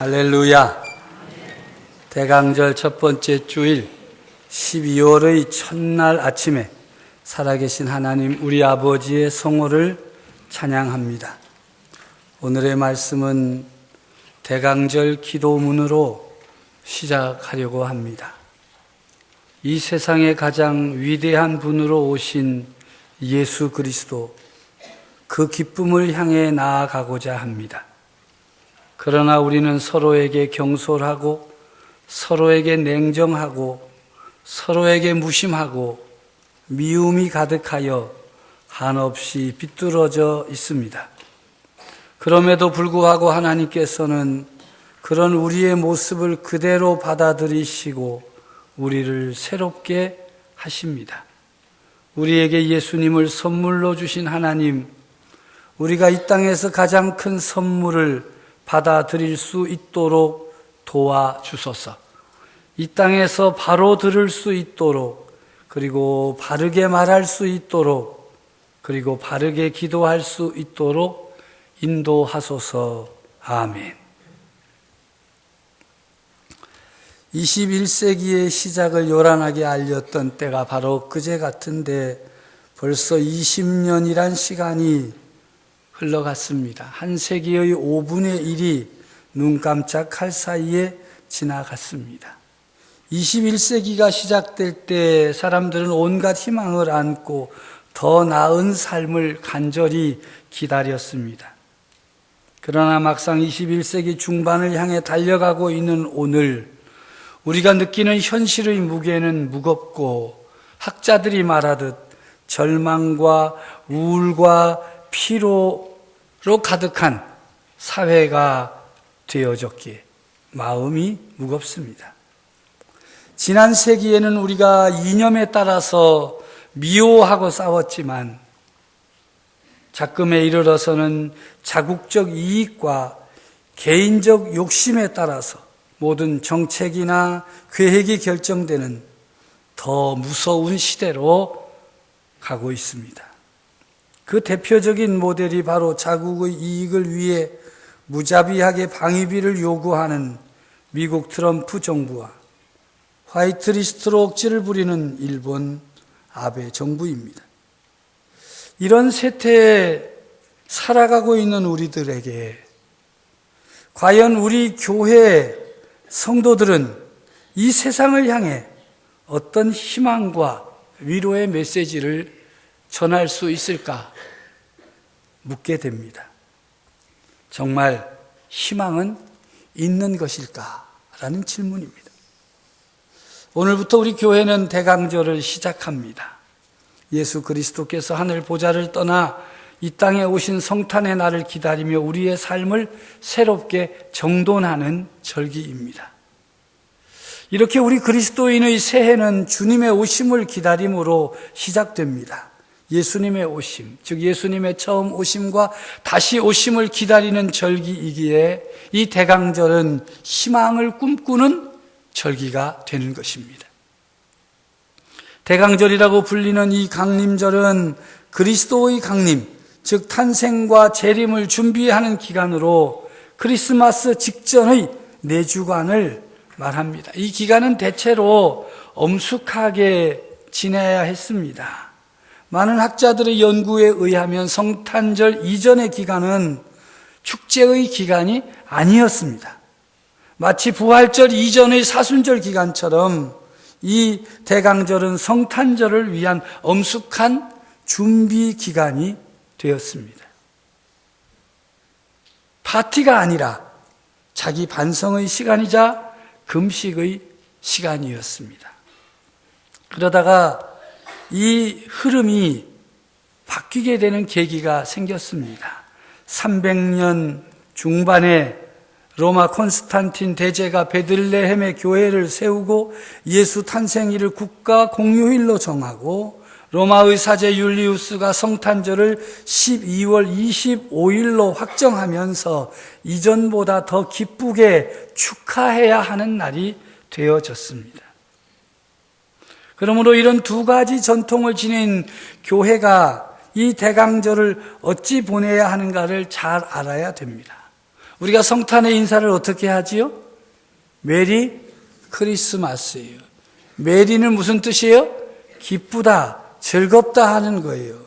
할렐루야. 대강절 첫 번째 주일 12월의 첫날 아침에 살아계신 하나님 우리 아버지의 성호를 찬양합니다. 오늘의 말씀은 대강절 기도문으로 시작하려고 합니다. 이 세상에 가장 위대한 분으로 오신 예수 그리스도, 그 기쁨을 향해 나아가고자 합니다. 그러나 우리는 서로에게 경솔하고 서로에게 냉정하고 서로에게 무심하고 미움이 가득하여 한없이 비뚤어져 있습니다. 그럼에도 불구하고 하나님께서는 그런 우리의 모습을 그대로 받아들이시고 우리를 새롭게 하십니다. 우리에게 예수님을 선물로 주신 하나님, 우리가 이 땅에서 가장 큰 선물을 받아들일 수 있도록 도와주소서. 이 땅에서 바로 들을 수 있도록, 그리고 바르게 말할 수 있도록, 그리고 바르게 기도할 수 있도록 인도하소서. 아멘. 21세기의 시작을 요란하게 알렸던 때가 바로 그제 같은데 벌써 20년이란 시간이 흘러갔습니다. 한 세기의 5분의 1이 눈 깜짝할 사이에 지나갔습니다. 21세기가 시작될 때 사람들은 온갖 희망을 안고 더 나은 삶을 간절히 기다렸습니다. 그러나 막상 21세기 중반을 향해 달려가고 있는 오늘, 우리가 느끼는 현실의 무게는 무겁고 학자들이 말하듯 절망과 우울과 피로로 가득한 사회가 되어졌기에 마음이 무겁습니다. 지난 세기에는 우리가 이념에 따라서 미워하고 싸웠지만 작금에 이르러서는 자국적 이익과 개인적 욕심에 따라서 모든 정책이나 계획이 결정되는 더 무서운 시대로 가고 있습니다. 그 대표적인 모델이 바로 자국의 이익을 위해 무자비하게 방위비를 요구하는 미국 트럼프 정부와 화이트리스트로 억지를 부리는 일본 아베 정부입니다. 이런 세태에 살아가고 있는 우리들에게 과연 우리 교회 성도들은 이 세상을 향해 어떤 희망과 위로의 메시지를 전할 수 있을까 묻게 됩니다. 정말 희망은 있는 것일까? 라는 질문입니다. 오늘부터 우리 교회는 대강절을 시작합니다. 예수 그리스도께서 하늘 보좌를 떠나 이 땅에 오신 성탄의 날을 기다리며 우리의 삶을 새롭게 정돈하는 절기입니다. 이렇게 우리 그리스도인의 새해는 주님의 오심을 기다림으로 시작됩니다. 예수님의 오심, 즉 예수님의 처음 오심과 다시 오심을 기다리는 절기이기에 이 대강절은 희망을 꿈꾸는 절기가 되는 것입니다. 대강절이라고 불리는 이 강림절은 그리스도의 강림, 즉 탄생과 재림을 준비하는 기간으로 크리스마스 직전의 4주간을 말합니다. 이 기간은 대체로 엄숙하게 지내야 했습니다. 많은 학자들의 연구에 의하면 성탄절 이전의 기간은 축제의 기간이 아니었습니다. 마치 부활절 이전의 사순절 기간처럼 이 대강절은 성탄절을 위한 엄숙한 준비 기간이 되었습니다. 파티가 아니라 자기 반성의 시간이자 금식의 시간이었습니다. 그러다가 이 흐름이 바뀌게 되는 계기가 생겼습니다. 300년 중반에 로마 콘스탄틴 대제가 베들레헴에 교회를 세우고 예수 탄생일을 국가 공휴일로 정하고 로마의 사제 율리우스가 성탄절을 12월 25일로 확정하면서 이전보다 더 기쁘게 축하해야 하는 날이 되어졌습니다. 그러므로 이런 두 가지 전통을 지닌 교회가 이 대강절을 어찌 보내야 하는가를 잘 알아야 됩니다. 우리가 성탄의 인사를 어떻게 하지요? 메리 크리스마스예요. 메리는 무슨 뜻이에요? 기쁘다, 즐겁다 하는 거예요.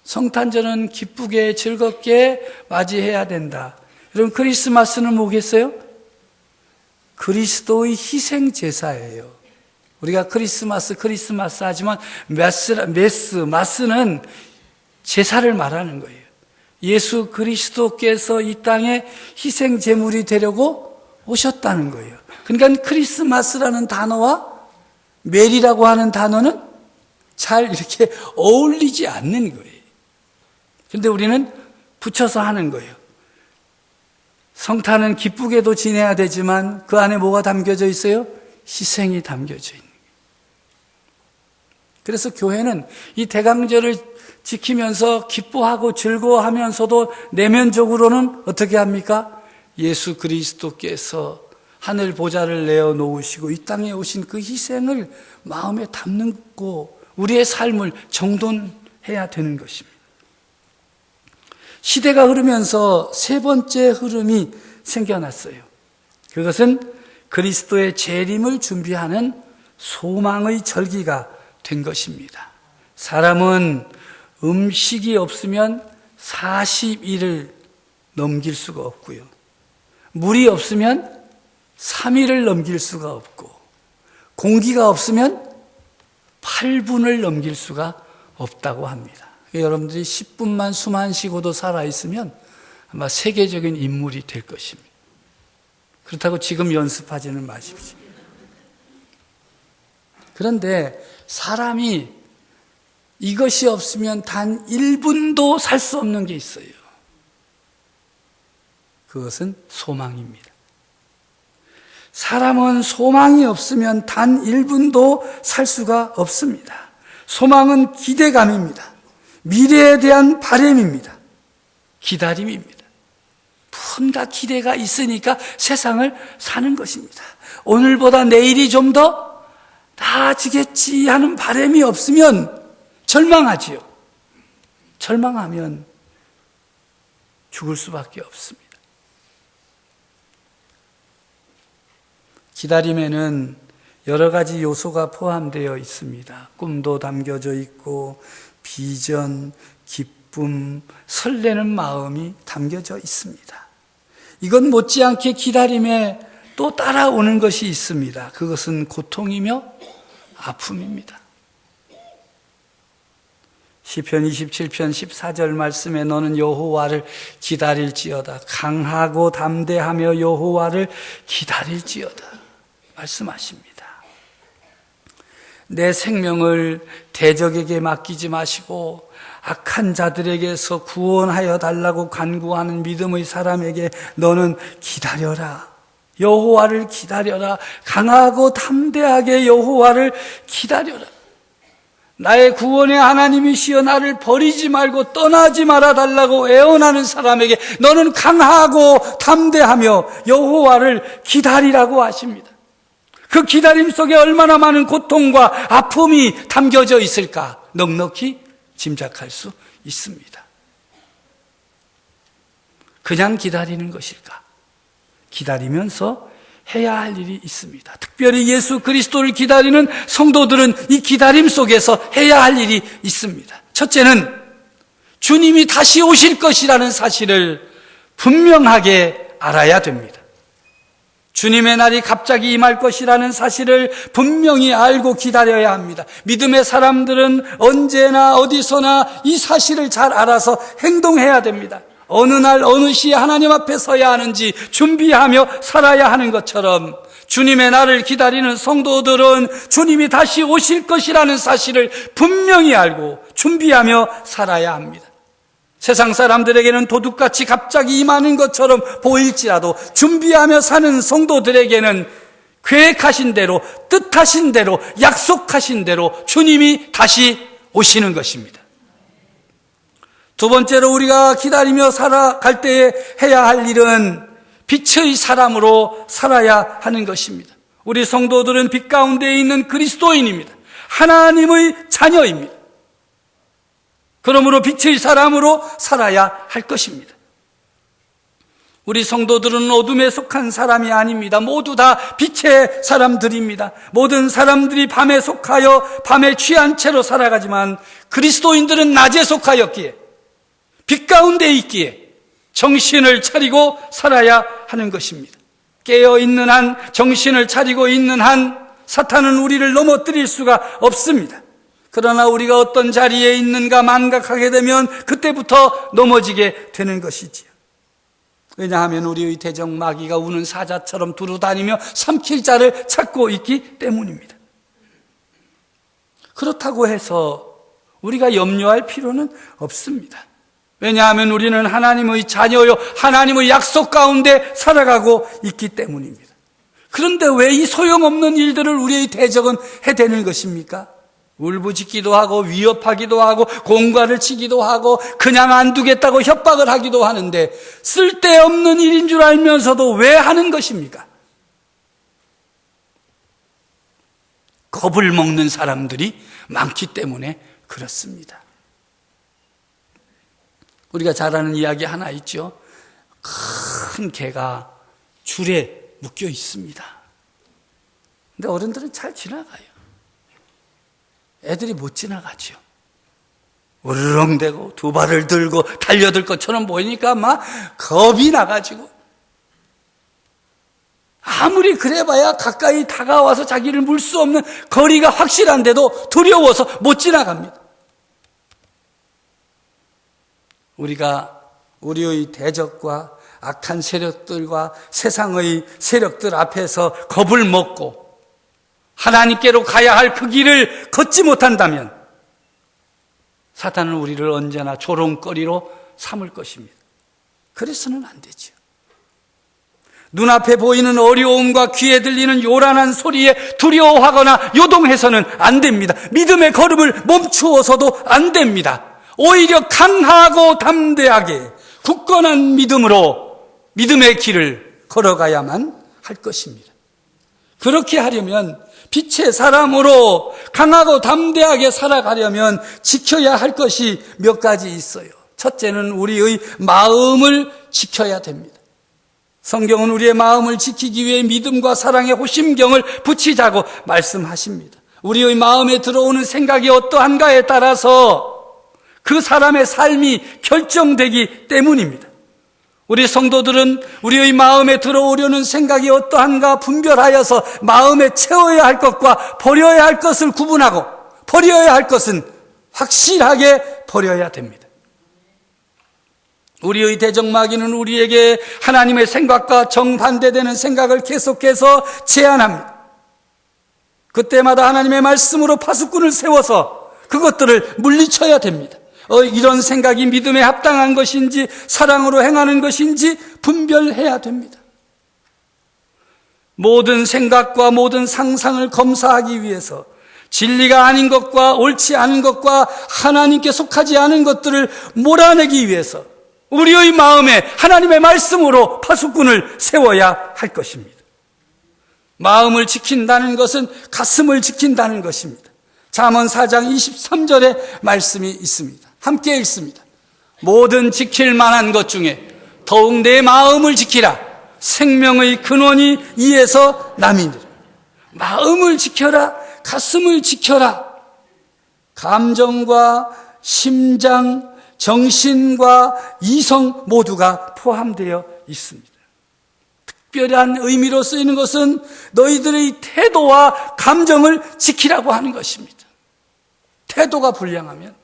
성탄절은 기쁘게 즐겁게 맞이해야 된다. 여러분, 크리스마스는 뭐겠어요? 그리스도의 희생 제사예요. 우리가 크리스마스 하지만 마스는 제사를 말하는 거예요. 예수 그리스도께서 이 땅에 희생 제물이 되려고 오셨다는 거예요. 그러니까 크리스마스라는 단어와 메리라고 하는 단어는 잘 이렇게 어울리지 않는 거예요. 그런데 우리는 붙여서 하는 거예요. 성탄은 기쁘게도 지내야 되지만 그 안에 뭐가 담겨져 있어요? 희생이 담겨져 있는 거예요. 그래서 교회는 이 대강절을 지키면서 기뻐하고 즐거워하면서도 내면적으로는 어떻게 합니까? 예수 그리스도께서 하늘 보좌를 내어놓으시고 이 땅에 오신 그 희생을 마음에 담고 우리의 삶을 정돈해야 되는 것입니다. 시대가 흐르면서 세 번째 흐름이 생겨났어요. 그것은 그리스도의 재림을 준비하는 소망의 절기가 된 것입니다. 사람은 음식이 없으면 40일을 넘길 수가 없고요. 물이 없으면 3일을 넘길 수가 없고, 공기가 없으면 8분을 넘길 수가 없다고 합니다. 여러분들이 10분만 숨 안 쉬고도 살아있으면 아마 세계적인 인물이 될 것입니다. 그렇다고 지금 연습하지는 마십시오. 그런데 사람이 이것이 없으면 단 1분도 살 수 없는 게 있어요. 그것은 소망입니다. 사람은 소망이 없으면 단 1분도 살 수가 없습니다. 소망은 기대감입니다. 미래에 대한 바람입니다. 기다림입니다. 뭔가 기대가 있으니까 세상을 사는 것입니다. 오늘보다 내일이 좀 더 나아지겠지 하는 바람이 없으면 절망하지요. 절망하면 죽을 수밖에 없습니다. 기다림에는 여러 가지 요소가 포함되어 있습니다. 꿈도 담겨져 있고 비전, 기쁨, 설레는 마음이 담겨져 있습니다. 이건 못지않게 기다림에 또 따라오는 것이 있습니다. 그것은 고통이며 아픔입니다. 시편 27편 14절 말씀에 너는 여호와를 기다릴지어다. 강하고 담대하며 여호와를 기다릴지어다. 말씀하십니다. 내 생명을 대적에게 맡기지 마시고 악한 자들에게서 구원하여 달라고 간구하는 믿음의 사람에게 너는 기다려라. 여호와를 기다려라. 강하고 담대하게 여호와를 기다려라. 나의 구원의 하나님이시여 나를 버리지 말고 떠나지 말아 달라고 애원하는 사람에게 너는 강하고 담대하며 여호와를 기다리라고 하십니다. 그 기다림 속에 얼마나 많은 고통과 아픔이 담겨져 있을까 넉넉히 짐작할 수 있습니다. 그냥 기다리는 것일까? 기다리면서 해야 할 일이 있습니다. 특별히 예수 그리스도를 기다리는 성도들은 이 기다림 속에서 해야 할 일이 있습니다. 첫째는 주님이 다시 오실 것이라는 사실을 분명하게 알아야 됩니다. 주님의 날이 갑자기 임할 것이라는 사실을 분명히 알고 기다려야 합니다. 믿음의 사람들은 언제나 어디서나 이 사실을 잘 알아서 행동해야 됩니다. 어느 날 어느 시에 하나님 앞에 서야 하는지 준비하며 살아야 하는 것처럼 주님의 날을 기다리는 성도들은 주님이 다시 오실 것이라는 사실을 분명히 알고 준비하며 살아야 합니다. 세상 사람들에게는 도둑같이 갑자기 임하는 것처럼 보일지라도 준비하며 사는 성도들에게는 계획하신 대로, 뜻하신 대로, 약속하신 대로 주님이 다시 오시는 것입니다. 두 번째로 우리가 기다리며 살아갈 때에 해야 할 일은 빛의 사람으로 살아야 하는 것입니다. 우리 성도들은 빛 가운데 있는 그리스도인입니다. 하나님의 자녀입니다. 그러므로 빛의 사람으로 살아야 할 것입니다. 우리 성도들은 어둠에 속한 사람이 아닙니다. 모두 다 빛의 사람들입니다. 모든 사람들이 밤에 속하여 밤에 취한 채로 살아가지만 그리스도인들은 낮에 속하였기에 빛 가운데 있기에 정신을 차리고 살아야 하는 것입니다. 깨어있는 한, 정신을 차리고 있는 한 사탄은 우리를 넘어뜨릴 수가 없습니다. 그러나 우리가 어떤 자리에 있는가 망각하게 되면 그때부터 넘어지게 되는 것이지요. 왜냐하면 우리의 대적 마귀가 우는 사자처럼 두루다니며 삼킬 자를 찾고 있기 때문입니다. 그렇다고 해서 우리가 염려할 필요는 없습니다. 왜냐하면 우리는 하나님의 자녀요, 하나님의 약속 가운데 살아가고 있기 때문입니다. 그런데 왜 이 소용없는 일들을 우리의 대적은 해대는 것입니까? 울부짖기도 하고 위협하기도 하고 공갈을 치기도 하고 그냥 안 두겠다고 협박을 하기도 하는데 쓸데없는 일인 줄 알면서도 왜 하는 것입니까? 겁을 먹는 사람들이 많기 때문에 그렇습니다. 우리가 잘 아는 이야기 하나 있죠. 큰 개가 줄에 묶여 있습니다. 근데 어른들은 잘 지나가요. 애들이 못 지나가죠. 우르렁대고 두 발을 들고 달려들 것처럼 보이니까 막 겁이 나가지고 아무리 그래봐야 가까이 다가와서 자기를 물 수 없는 거리가 확실한데도 두려워서 못 지나갑니다. 우리가 우리의 대적과 악한 세력들과 세상의 세력들 앞에서 겁을 먹고 하나님께로 가야 할 그 길을 걷지 못한다면 사탄은 우리를 언제나 조롱거리로 삼을 것입니다. 그래서는 안 되죠. 눈앞에 보이는 어려움과 귀에 들리는 요란한 소리에 두려워하거나 요동해서는 안 됩니다. 믿음의 걸음을 멈추어서도 안 됩니다. 오히려 강하고 담대하게 굳건한 믿음으로 믿음의 길을 걸어가야만 할 것입니다. 그렇게 하려면 빛의 사람으로 강하고 담대하게 살아가려면 지켜야 할 것이 몇 가지 있어요. 첫째는 우리의 마음을 지켜야 됩니다. 성경은 우리의 마음을 지키기 위해 믿음과 사랑의 호심경을 붙이자고 말씀하십니다. 우리의 마음에 들어오는 생각이 어떠한가에 따라서 그 사람의 삶이 결정되기 때문입니다. 우리 성도들은 우리의 마음에 들어오려는 생각이 어떠한가 분별하여서 마음에 채워야 할 것과 버려야 할 것을 구분하고 버려야 할 것은 확실하게 버려야 됩니다. 우리의 대적 마귀는 우리에게 하나님의 생각과 정반대되는 생각을 계속해서 제안합니다. 그때마다 하나님의 말씀으로 파수꾼을 세워서 그것들을 물리쳐야 됩니다. 이런 생각이 믿음에 합당한 것인지 사랑으로 행하는 것인지 분별해야 됩니다. 모든 생각과 모든 상상을 검사하기 위해서 진리가 아닌 것과 옳지 않은 것과 하나님께 속하지 않은 것들을 몰아내기 위해서 우리의 마음에 하나님의 말씀으로 파수꾼을 세워야 할 것입니다. 마음을 지킨다는 것은 가슴을 지킨다는 것입니다. 잠언 4장 23절에 말씀이 있습니다. 함께 읽습니다. 모든 지킬 만한 것 중에 더욱 내 마음을 지키라. 생명의 근원이 이에서 남이니라. 마음을 지켜라. 가슴을 지켜라. 감정과 심장, 정신과 이성 모두가 포함되어 있습니다. 특별한 의미로 쓰이는 것은 너희들의 태도와 감정을 지키라고 하는 것입니다. 태도가 불량하면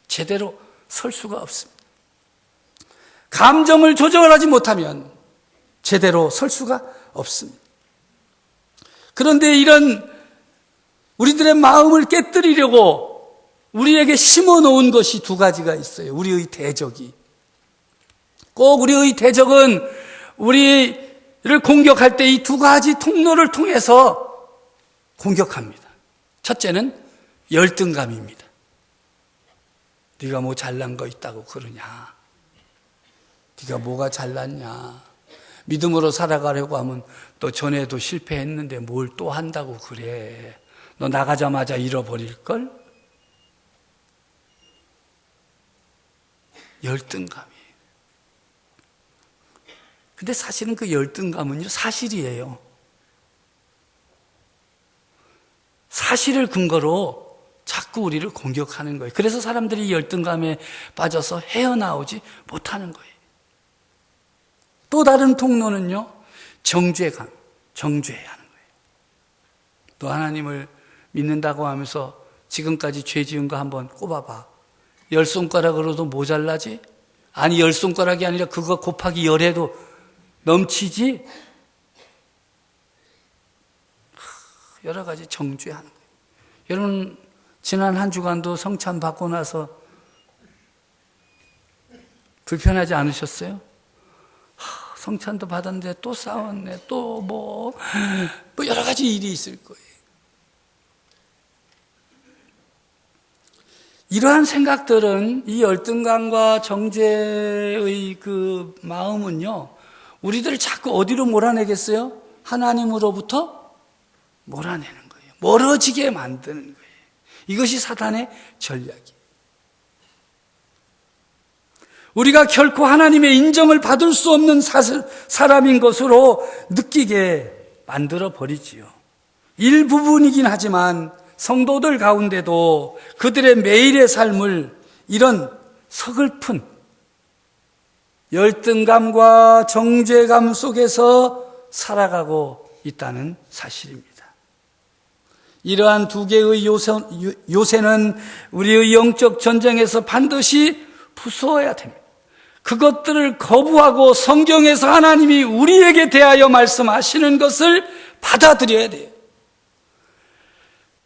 제대로 설 수가 없습니다. 감정을 조절하지 못하면 제대로 설 수가 없습니다. 그런데 이런 우리들의 마음을 깨뜨리려고 우리에게 심어놓은 것이 두 가지가 있어요. 우리의 대적이. 꼭 우리의 대적은 우리를 공격할 때 이 두 가지 통로를 통해서 공격합니다. 첫째는 열등감입니다. 네가 뭐 잘난 거 있다고 그러냐? 네가 뭐가 잘났냐? 믿음으로 살아가려고 하면 또 전에도 실패했는데 뭘 또 한다고 그래? 너 나가자마자 잃어버릴걸? 열등감이에요. 근데 사실은 그 열등감은요, 사실이에요. 사실을 근거로 자꾸 우리를 공격하는 거예요. 그래서 사람들이 열등감에 빠져서 헤어나오지 못하는 거예요. 또 다른 통로는요, 정죄감, 정죄하는 거예요. 또 하나님을 믿는다고 하면서 지금까지 죄 지은 거 한번 꼽아봐. 10손가락으로도 모자라지? 아니, 10손가락이 아니라 그거 곱하기 10해도 넘치지? 여러 가지 정죄하는 거예요. 여러분, 지난 한 주간도 성찬 받고 나서 불편하지 않으셨어요? 성찬도 받았는데 또 싸웠네, 또 뭐 여러 가지 일이 있을 거예요. 이러한 생각들은, 이 열등감과 정죄의 그 마음은요, 우리들을 자꾸 어디로 몰아내겠어요? 하나님으로부터 몰아내는 거예요. 멀어지게 만드는 거예요. 이것이 사단의 전략이에요. 우리가 결코 하나님의 인정을 받을 수 없는 사람인 것으로 느끼게 만들어 버리지요. 일부분이긴 하지만 성도들 가운데도 그들의 매일의 삶을 이런 서글픈 열등감과 정죄감 속에서 살아가고 있다는 사실입니다. 이러한 두 개의 요새는 우리의 영적 전쟁에서 반드시 부수어야 됩니다. 그것들을 거부하고 성경에서 하나님이 우리에게 대하여 말씀하시는 것을 받아들여야 돼요.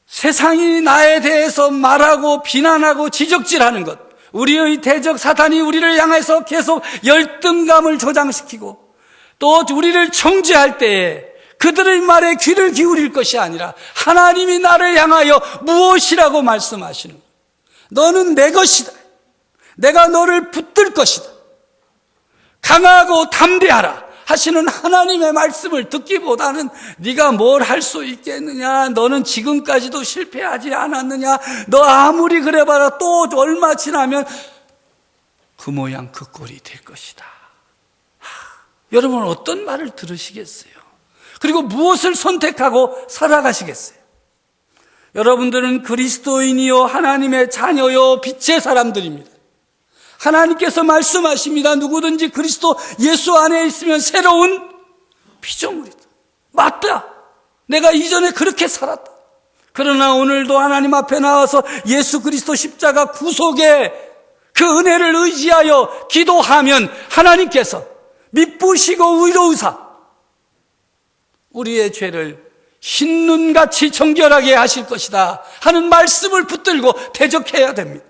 세상이 나에 대해서 말하고 비난하고 지적질하는 것, 우리의 대적 사탄이 우리를 향해서 계속 열등감을 조장시키고 또 우리를 정죄할 때에 그들의 말에 귀를 기울일 것이 아니라 하나님이 나를 향하여 무엇이라고 말씀하시는 거예요. 너는 내 것이다. 내가 너를 붙들 것이다. 강하고 담대하라 하시는 하나님의 말씀을 듣기보다는 네가 뭘 할 수 있겠느냐, 너는 지금까지도 실패하지 않았느냐, 너 아무리 그래봐라 또 얼마 지나면 그 모양 그 꼴이 될 것이다. 여러분 어떤 말을 들으시겠어요? 그리고 무엇을 선택하고 살아가시겠어요? 여러분들은 그리스도인이요 하나님의 자녀요 빛의 사람들입니다. 하나님께서 말씀하십니다. 누구든지 그리스도 예수 안에 있으면 새로운 피조물이다. 맞다. 내가 이전에 그렇게 살았다. 그러나 오늘도 하나님 앞에 나와서 예수 그리스도 십자가 구속의 그 은혜를 의지하여 기도하면 하나님께서 미쁘시고 의로우사 우리의 죄를 흰눈같이 정결하게 하실 것이다 하는 말씀을 붙들고 대적해야 됩니다.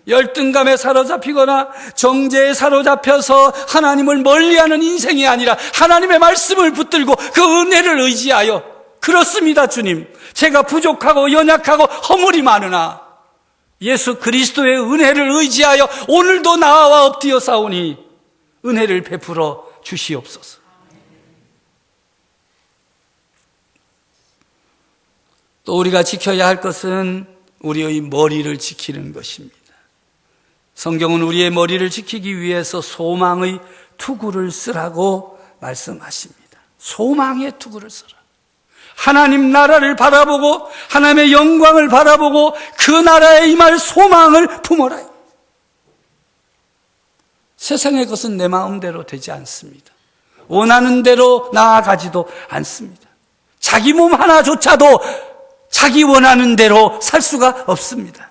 열등감에 사로잡히거나 정죄에 사로잡혀서 하나님을 멀리하는 인생이 아니라 하나님의 말씀을 붙들고 그 은혜를 의지하여, 그렇습니다 주님, 제가 부족하고 연약하고 허물이 많으나 예수 그리스도의 은혜를 의지하여 오늘도 나와 엎드려 싸우니 은혜를 베풀어 주시옵소서. 또 우리가 지켜야 할 것은 우리의 머리를 지키는 것입니다. 성경은 우리의 머리를 지키기 위해서 소망의 투구를 쓰라고 말씀하십니다. 소망의 투구를 쓰라. 하나님 나라를 바라보고 하나님의 영광을 바라보고 그 나라에 임할 소망을 품어라. 세상의 것은 내 마음대로 되지 않습니다. 원하는 대로 나아가지도 않습니다. 자기 몸 하나조차도 자기 원하는 대로 살 수가 없습니다.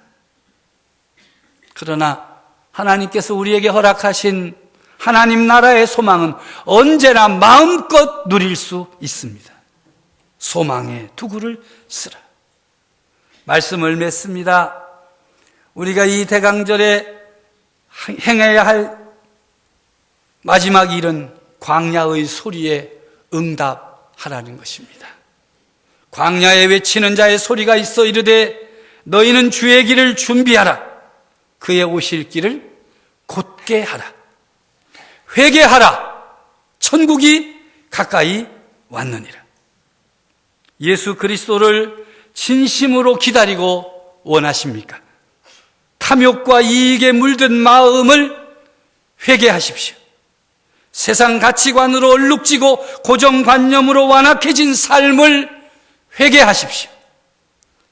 그러나 하나님께서 우리에게 허락하신 하나님 나라의 소망은 언제나 마음껏 누릴 수 있습니다. 소망의 투구를 쓰라. 말씀을 맺습니다. 우리가 이 대강절에 행해야 할 마지막 일은 광야의 소리에 응답하라는 것입니다. 광야에 외치는 자의 소리가 있어 이르되 너희는 주의 길을 준비하라. 그의 오실 길을 곧게 하라. 회개하라. 천국이 가까이 왔느니라. 예수 그리스도를 진심으로 기다리고 원하십니까? 탐욕과 이익에 물든 마음을 회개하십시오. 세상 가치관으로 얼룩지고 고정관념으로 완악해진 삶을 회개하십시오.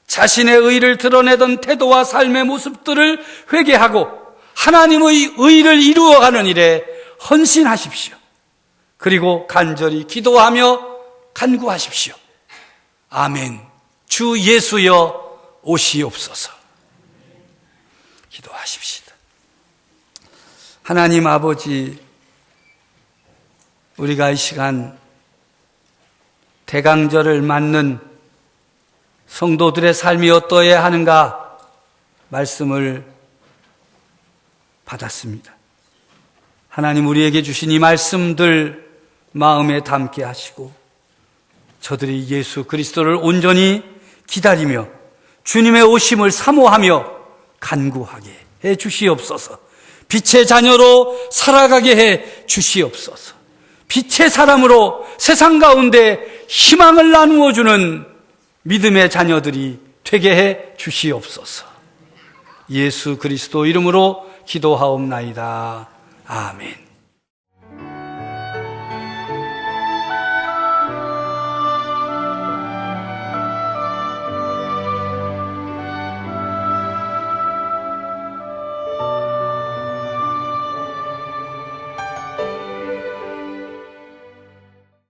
자신의 의를 드러내던 태도와 삶의 모습들을 회개하고 하나님의 의를 이루어가는 일에 헌신하십시오. 그리고 간절히 기도하며 간구하십시오. 아멘. 주 예수여 오시옵소서. 기도하십시다. 하나님 아버지, 우리가 이 시간 대강절을 맞는 성도들의 삶이 어떠해야 하는가 말씀을 받았습니다. 하나님, 우리에게 주신 이 말씀들 마음에 담게 하시고 저들이 예수 그리스도를 온전히 기다리며 주님의 오심을 사모하며 간구하게 해 주시옵소서. 빛의 자녀로 살아가게 해 주시옵소서. 빛의 사람으로 세상 가운데 희망을 나누어 주는 믿음의 자녀들이 되게 해 주시옵소서. 예수 그리스도 이름으로 기도하옵나이다. 아멘.